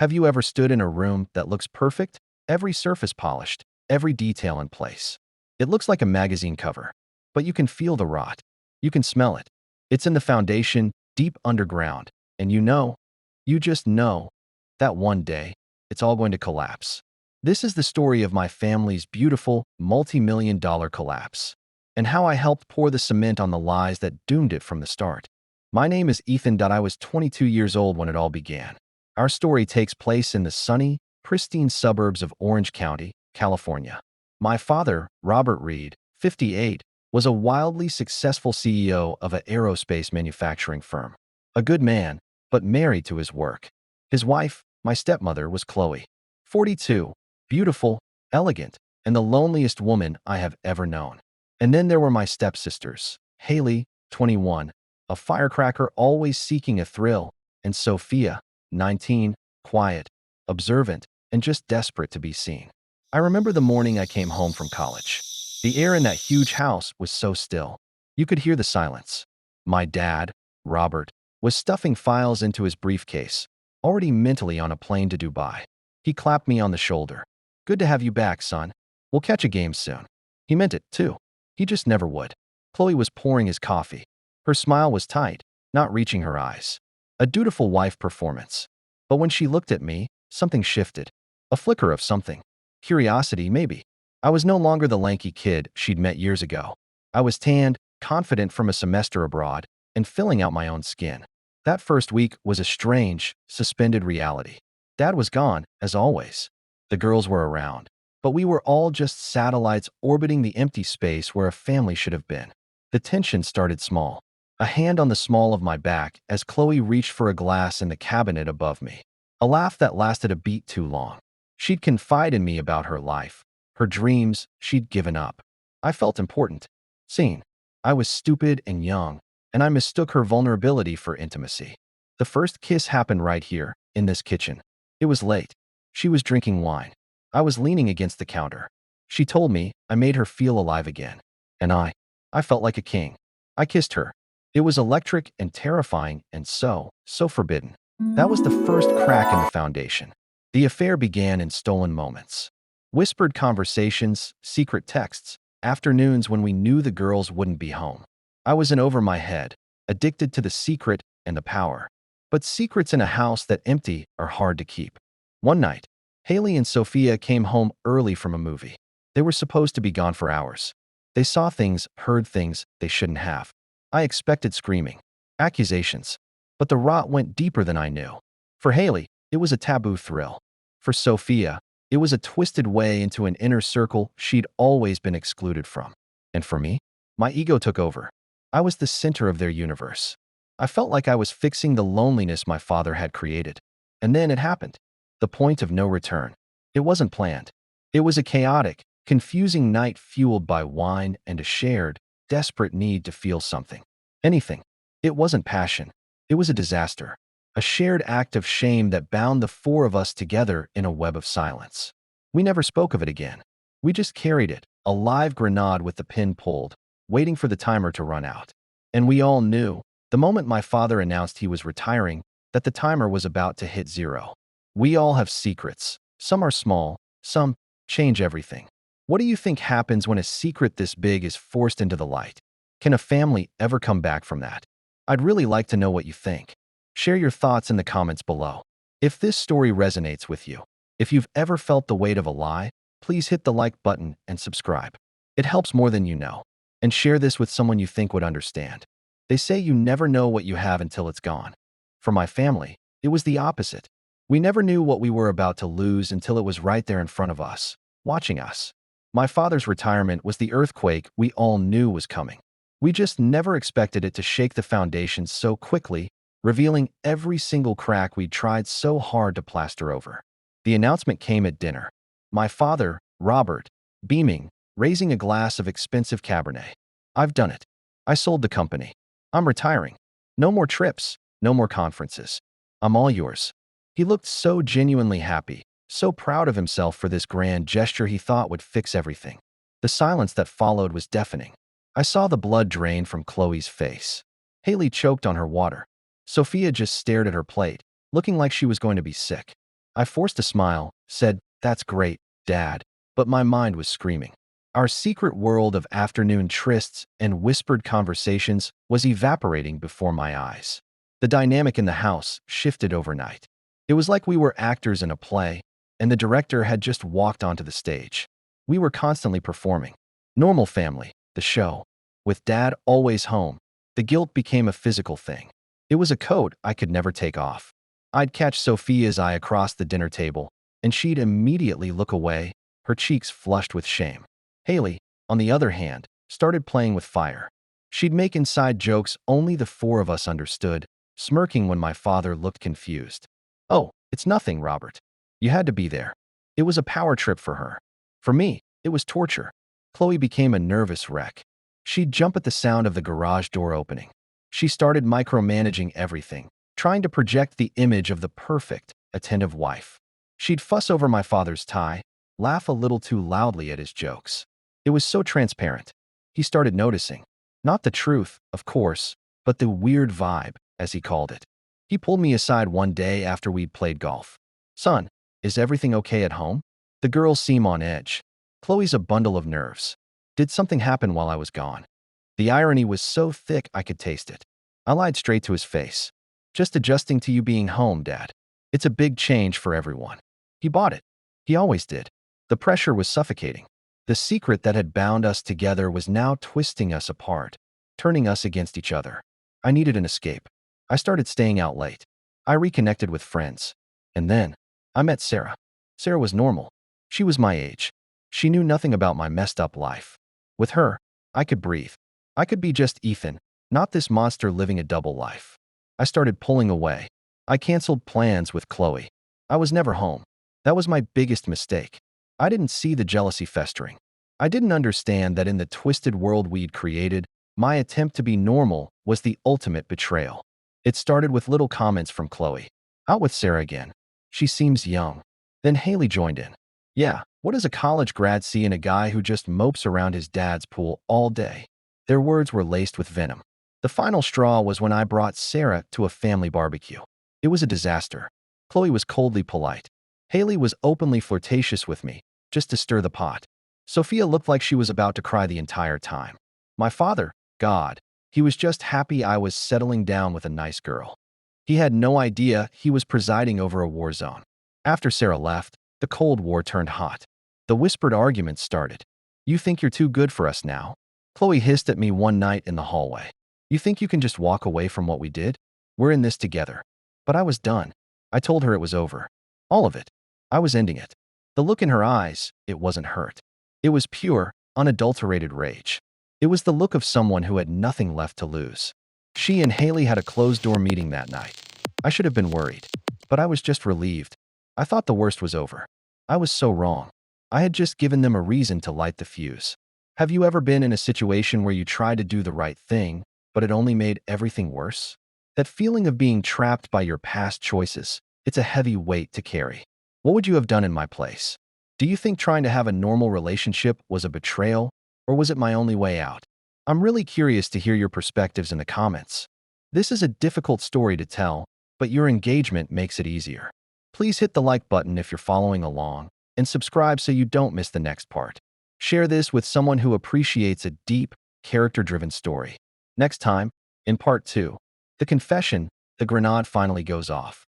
Have you ever stood in a room that looks perfect? Every surface polished, every detail in place. It looks like a magazine cover, but you can feel the rot. You can smell it. It's in the foundation, deep underground, and you just know, that one day, it's all going to collapse. This is the story of my family's beautiful, multi-million-dollar collapse, and how I helped pour the cement on the lies that doomed it from the start. My name is Ethan. I was 22 years old when it all began. Our story takes place in the sunny, pristine suburbs of Orange County, California. My father, Robert Reed, 58, was a wildly successful CEO of an aerospace manufacturing firm. A good man, but married to his work. His wife, my stepmother, was Chloe, 42, beautiful, elegant, and the loneliest woman I have ever known. And then there were my stepsisters, Haley, 21, a firecracker always seeking a thrill, and Sophia, 19, quiet, observant, and just desperate to be seen. I remember the morning I came home from college. The air in that huge house was so still. You could hear the silence. My dad, Robert, was stuffing files into his briefcase, already mentally on a plane to Dubai. He clapped me on the shoulder. "Good to have you back, son. We'll catch a game soon." He meant it, too. He just never would. Chloe was pouring his coffee. Her smile was tight, not reaching her eyes. A dutiful wife performance. But when she looked at me, something shifted. A flicker of something. Curiosity, maybe. I was no longer the lanky kid she'd met years ago. I was tanned, confident from a semester abroad, and filling out my own skin. That first week was a strange, suspended reality. Dad was gone, as always. The girls were around. But we were all just satellites orbiting the empty space where a family should have been. The tension started small. A hand on the small of my back as Chloe reached for a glass in the cabinet above me. A laugh that lasted a beat too long. She'd confide in me about her life, her dreams she'd given up. I felt important, seen. I was stupid and young, and I mistook her vulnerability for intimacy. The first kiss happened right here, in this kitchen. It was late. She was drinking wine. I was leaning against the counter. She told me I made her feel alive again. And I felt like a king. I kissed her. It was electric and terrifying and so forbidden. That was the first crack in the foundation. The affair began in stolen moments. Whispered conversations, secret texts, afternoons when we knew the girls wouldn't be home. I was in over my head, addicted to the secret and the power. But secrets in a house that empty are hard to keep. One night, Haley and Sophia came home early from a movie. They were supposed to be gone for hours. They saw things, heard things they shouldn't have. I expected screaming, accusations, but the rot went deeper than I knew. For Haley, it was a taboo thrill. For Sophia, it was a twisted way into an inner circle she'd always been excluded from. And for me, my ego took over. I was the center of their universe. I felt like I was fixing the loneliness my father had created. And then it happened. The point of no return. It wasn't planned. It was a chaotic, confusing night fueled by wine and a shared, desperate need to feel something. Anything. It wasn't passion. It was a disaster. A shared act of shame that bound the four of us together in a web of silence. We never spoke of it again. We just carried it, a live grenade with the pin pulled, waiting for the timer to run out. And we all knew, the moment my father announced he was retiring, that the timer was about to hit zero. We all have secrets. Some are small, some change everything. What do you think happens when a secret this big is forced into the light? Can a family ever come back from that? I'd really like to know what you think. Share your thoughts in the comments below. If this story resonates with you, if you've ever felt the weight of a lie, please hit the like button and subscribe. It helps more than you know. And share this with someone you think would understand. They say you never know what you have until it's gone. For my family, it was the opposite. We never knew what we were about to lose until it was right there in front of us, watching us. My father's retirement was the earthquake we all knew was coming. We just never expected it to shake the foundations so quickly, revealing every single crack we'd tried so hard to plaster over. The announcement came at dinner. My father, Robert, beaming, raising a glass of expensive Cabernet. "I've done it. I sold the company. I'm retiring. No more trips, no more conferences. I'm all yours." He looked so genuinely happy, so proud of himself for this grand gesture he thought would fix everything. The silence that followed was deafening. I saw the blood drain from Chloe's face. Haley choked on her water. Sophia just stared at her plate, looking like she was going to be sick. I forced a smile, said, "That's great, Dad," but my mind was screaming. Our secret world of afternoon trysts and whispered conversations was evaporating before my eyes. The dynamic in the house shifted overnight. It was like we were actors in a play, and the director had just walked onto the stage. We were constantly performing. Normal family, the show. With Dad always home, the guilt became a physical thing. It was a coat I could never take off. I'd catch Sophia's eye across the dinner table, and she'd immediately look away, her cheeks flushed with shame. Haley, on the other hand, started playing with fire. She'd make inside jokes only the four of us understood, smirking when my father looked confused. "Oh, it's nothing, Robert. You had to be there." It was a power trip for her. For me, it was torture. Chloe became a nervous wreck. She'd jump at the sound of the garage door opening. She started micromanaging everything, trying to project the image of the perfect, attentive wife. She'd fuss over my father's tie, laugh a little too loudly at his jokes. It was so transparent. He started noticing. Not the truth, of course, but the weird vibe, as he called it. He pulled me aside one day after we'd played golf. "Son, is everything okay at home?" The girls seem on edge. Chloe's a bundle of nerves. Did something happen while I was gone? The irony was so thick I could taste it. I lied straight to his face. "Just adjusting to you being home, Dad. It's a big change for everyone." He bought it. He always did. The pressure was suffocating. The secret that had bound us together was now twisting us apart, turning us against each other. I needed an escape. I started staying out late. I reconnected with friends. And then, I met Sarah. Sarah was normal. She was my age. She knew nothing about my messed up life. With her, I could breathe. I could be just Ethan, not this monster living a double life. I started pulling away. I canceled plans with Chloe. I was never home. That was my biggest mistake. I didn't see the jealousy festering. I didn't understand that in the twisted world we'd created, my attempt to be normal was the ultimate betrayal. It started with little comments from Chloe. "Out with Sarah again. She seems young." Then Haley joined in. "Yeah, what does a college grad see in a guy who just mopes around his dad's pool all day?" Their words were laced with venom. The final straw was when I brought Sarah to a family barbecue. It was a disaster. Chloe was coldly polite. Haley was openly flirtatious with me, just to stir the pot. Sophia looked like she was about to cry the entire time. My father, God, he was just happy I was settling down with a nice girl. He had no idea he was presiding over a war zone. After Sarah left, the Cold War turned hot. The whispered arguments started. "You think you're too good for us now?" Chloe hissed at me one night in the hallway. "You think you can just walk away from what we did? We're in this together." But I was done. I told her it was over. All of it. I was ending it. The look in her eyes, it wasn't hurt. It was pure, unadulterated rage. It was the look of someone who had nothing left to lose. She and Haley had a closed-door meeting that night. I should have been worried, but I was just relieved. I thought the worst was over. I was so wrong. I had just given them a reason to light the fuse. Have you ever been in a situation where you tried to do the right thing, but it only made everything worse? That feeling of being trapped by your past choices, it's a heavy weight to carry. What would you have done in my place? Do you think trying to have a normal relationship was a betrayal, or was it my only way out? I'm really curious to hear your perspectives in the comments. This is a difficult story to tell, but your engagement makes it easier. Please hit the like button if you're following along, and subscribe so you don't miss the next part. Share this with someone who appreciates a deep, character-driven story. Next time, in part 2, the confession, the grenade finally goes off.